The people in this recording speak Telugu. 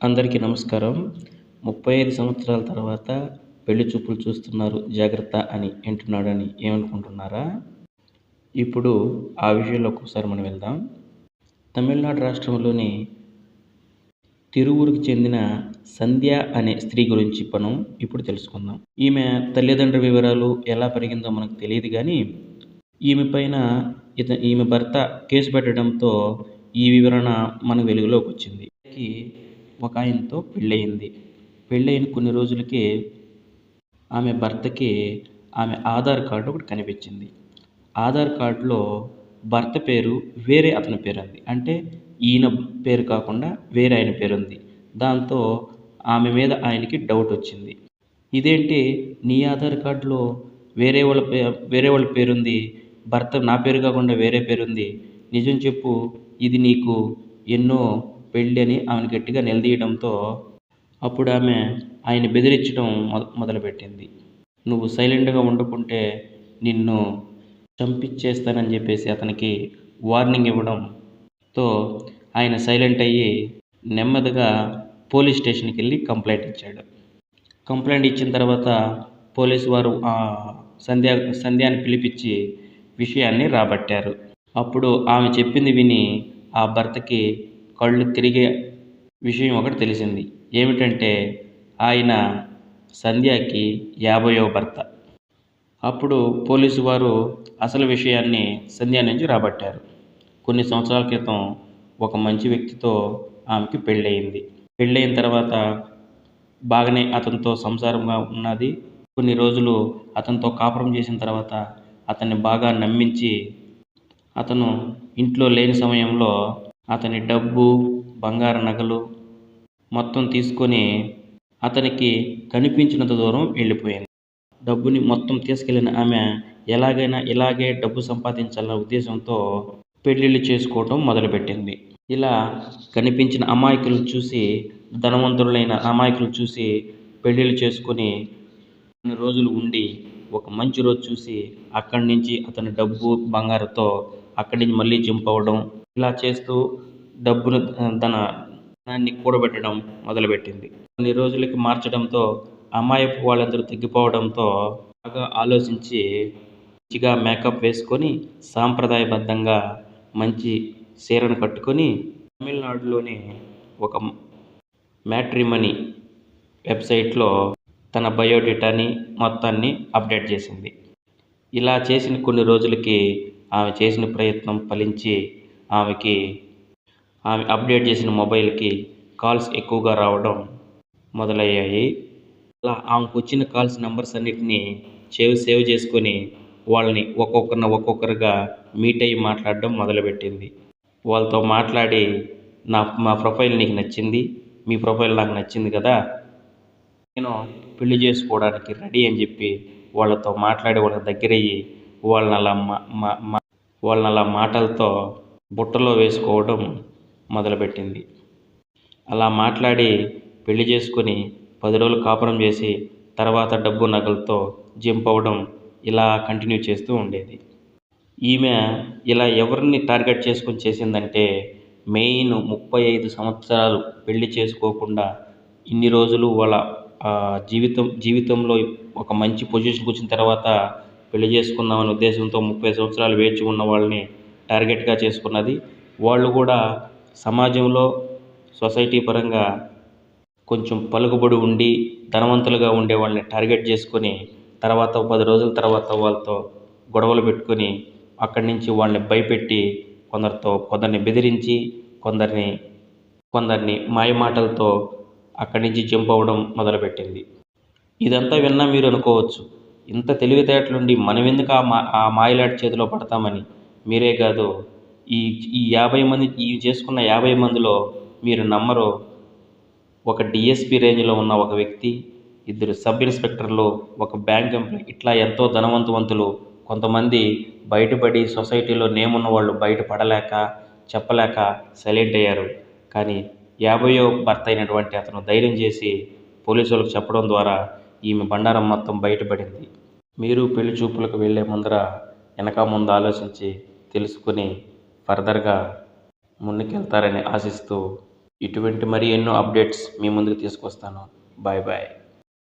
అందరికీ నమస్కారం. 35 సంవత్సరాల తర్వాత పెళ్లి చూపులు చూస్తున్నారు జాగ్రత్త అని అంటున్నాడని ఏమనుకుంటున్నారా? ఇప్పుడు ఆ విషయంలోకి ఒకసారి మనం వెళ్దాం. తమిళనాడు రాష్ట్రంలోని తిరువూరుకు చెందిన సంధ్య అనే స్త్రీ గురించి మనం ఇప్పుడు తెలుసుకుందాం. ఈమె తల్లిదండ్రుల వివరాలు ఎలా పెరిగిందో మనకు తెలీదు గానీ, ఈమె పైన ఈమె భర్త కేసు పెట్టడంతో ఈ వివరణ మన వెలుగులోకి వచ్చింది. ఒక ఆయనతో పెళ్ళయింది. పెళ్ళయిన కొన్ని రోజులకే ఆమె భర్తకి ఆమె ఆధార్ కార్డు ఒకటి కనిపించింది. ఆధార్ కార్డులో భర్త పేరు వేరే అతని పేరుంది. అంటే ఈయన పేరు కాకుండా వేరే ఆయన పేరుంది. దాంతో ఆమె మీద ఆయనకి డౌట్ వచ్చింది. ఇదేంటి నీ ఆధార్ కార్డులో వేరే వాళ్ళ పేరుంది. భర్త నా పేరు కాకుండా వేరే పేరుంది. నిజం చెప్పు, ఇది నీకు ఎన్నో పెళ్ళి అని ఆమెను గట్టిగా నిలదీయడంతో అప్పుడు ఆమె ఆయన బెదిరించడం మొదలుపెట్టింది. నువ్వు సైలెంట్గా ఉండకుంటే నిన్ను చంపించేస్తానని చెప్పేసి అతనికి వార్నింగ్ ఇవ్వడంతో ఆయన సైలెంట్ అయ్యి నెమ్మదిగా పోలీస్ స్టేషన్కి వెళ్ళి కంప్లైంట్ ఇచ్చాడు. కంప్లైంట్ ఇచ్చిన తర్వాత పోలీసు వారు సంధ్యాని పిలిపించి విషయాన్ని రాబట్టారు. అప్పుడు ఆమె చెప్పింది విని ఆ భర్తకి కళ్ళు తిరిగే విషయం ఒకటి తెలిసింది. ఏమిటంటే ఆయన సంధ్యకి 50వ భర్త. అప్పుడు పోలీసు వారు అసలు విషయాన్ని సంధ్య నుంచి రాబట్టారు. కొన్ని సంవత్సరాల క్రితం ఒక మంచి వ్యక్తితో ఆమెకి పెళ్ళయింది. పెళ్ళయిన తర్వాత బాగానే అతనితో సంసారంగా ఉన్నది. కొన్ని రోజులు అతనితో కాపురం చేసిన తర్వాత అతన్ని బాగా నమ్మించి అతను ఇంట్లో లేని సమయంలో అతని డబ్బు, బంగారు నగలు మొత్తం తీసుకొని అతనికి కనిపించినంత దూరం వెళ్ళిపోయింది. డబ్బుని మొత్తం తీసుకెళ్ళిన ఆమె ఎలాగైనా ఇలాగే డబ్బు సంపాదించాలన్న ఉద్దేశంతో పెళ్ళిళ్ళు చేసుకోవటం మొదలుపెట్టింది. ఇలా కనిపించిన అమాయకులను చూసి, ధనవంతులైన అమాయకులను చూసి పెళ్ళిళ్ళు చేసుకొని కొన్ని రోజులు ఉండి ఒక మంచి రోజు చూసి అక్కడి నుంచి అతని డబ్బు, బంగారుతో అక్కడి నుంచి మళ్ళీ జంప్ అవ్వడం, ఇలా చేస్తూ డబ్బును ధనాన్ని కూడబెట్టడం మొదలుపెట్టింది. కొన్ని రోజులకి మార్చడంతో అమాయపు వాళ్ళందరూ తగ్గిపోవడంతో బాగా ఆలోచించి మంచిగా మేకప్ వేసుకొని సాంప్రదాయబద్ధంగా మంచి చీరను కట్టుకొని తమిళనాడులోని ఒక మ్యాట్రిమనీ వెబ్సైట్లో తన బయోడేటాని మొత్తాన్ని అప్డేట్ చేసింది. ఇలా చేసిన కొన్ని రోజులకి ఆమె చేసిన ప్రయత్నం ఫలించి ఆమె అప్డేట్ చేసిన మొబైల్కి కాల్స్ ఎక్కువగా రావడం మొదలయ్యాయి. అలా ఆమెకు వచ్చిన కాల్స్ నెంబర్స్ అన్నిటినీ సేవ్ చేసుకొని వాళ్ళని ఒక్కొక్కరుగా మీట్ అయ్యి మాట్లాడడం మొదలుపెట్టింది. వాళ్ళతో మాట్లాడి మా ప్రొఫైల్ నీకు నచ్చింది, మీ ప్రొఫైల్ నాకు నచ్చింది కదా, నేను పెళ్లి చేసుకోవడానికి రెడీ అని చెప్పి వాళ్ళతో మాట్లాడి వాళ్ళకి దగ్గరయ్యి వాళ్ళని అలా మాటలతో బుట్టలో వేసుకోవడం మొదలుపెట్టింది. అలా మాట్లాడి పెళ్లి చేసుకొని 10 రోజులు కాపురం చేసి తర్వాత డబ్బు నగలతో జంప్ అవ్వడం ఇలా కంటిన్యూ చేస్తూ ఉండేది. ఈమె ఇలా ఎవరిని టార్గెట్ చేసుకొని చేసిందంటే మెయిన్ 35 సంవత్సరాలు పెళ్లి చేసుకోకుండా ఇన్ని రోజులు వాళ్ళ జీవితంలో ఒక మంచి పొజిషన్కి వచ్చిన తర్వాత పెళ్లి చేసుకుందామనే ఉద్దేశంతో 30 సంవత్సరాలు వేచి ఉన్న వాళ్ళని టార్గెట్గా చేసుకున్నది. వాళ్ళు కూడా సమాజంలో సొసైటీ పరంగా కొంచెం పలుకుబడి ఉండి ధనవంతులుగా ఉండే వాళ్ళని టార్గెట్ చేసుకొని తర్వాత 10 రోజుల తర్వాత వాళ్ళతో గొడవలు పెట్టుకొని అక్కడి నుంచి వాళ్ళని భయపెట్టి కొందరిని బెదిరించి కొందరిని మాయమాటలతో అక్కడి నుంచి జంప్ అవ్వడం మొదలుపెట్టింది. ఇదంతా విన్నా మీరు అనుకోవచ్చు, ఇంత తెలివితేటలుండి మనం ఎందుకు ఆ మాయలాడి చేతిలో పడతామని. మీరే కాదు, ఈ 50 మంది చేసుకున్న 50 మందిలో మీరు నమ్మరు, ఒక డిఎస్పీ రేంజ్లో ఉన్న ఒక వ్యక్తి, 2 సబ్ ఇన్స్పెక్టర్లు, ఒక బ్యాంక్ ఎంప్లాయీ, ఇట్లా ఎంతో ధనవంతులు కొంతమంది బయటపడి సొసైటీలో నేమ్ ఉన్న వాళ్ళు బయటపడలేక చెప్పలేక సైలెంట్ అయ్యారు. కానీ 50వ భర్త అయినటువంటి అతను ధైర్యం చేసి పోలీసు వాళ్ళకు చెప్పడం ద్వారా ఈమె బండారం మొత్తం బయటపడింది. మీరు పెళ్లి చూపులకు వెళ్ళే ముందర వెనక ముందు ఆలోచించి తెలుసుకుని ఫర్దర్గా ముందుకెళ్తారని ఆశిస్తూ ఇటువంటి మరి ఎన్నో అప్డేట్స్ మీ ముందుకు తీసుకొస్తాను. Bye bye.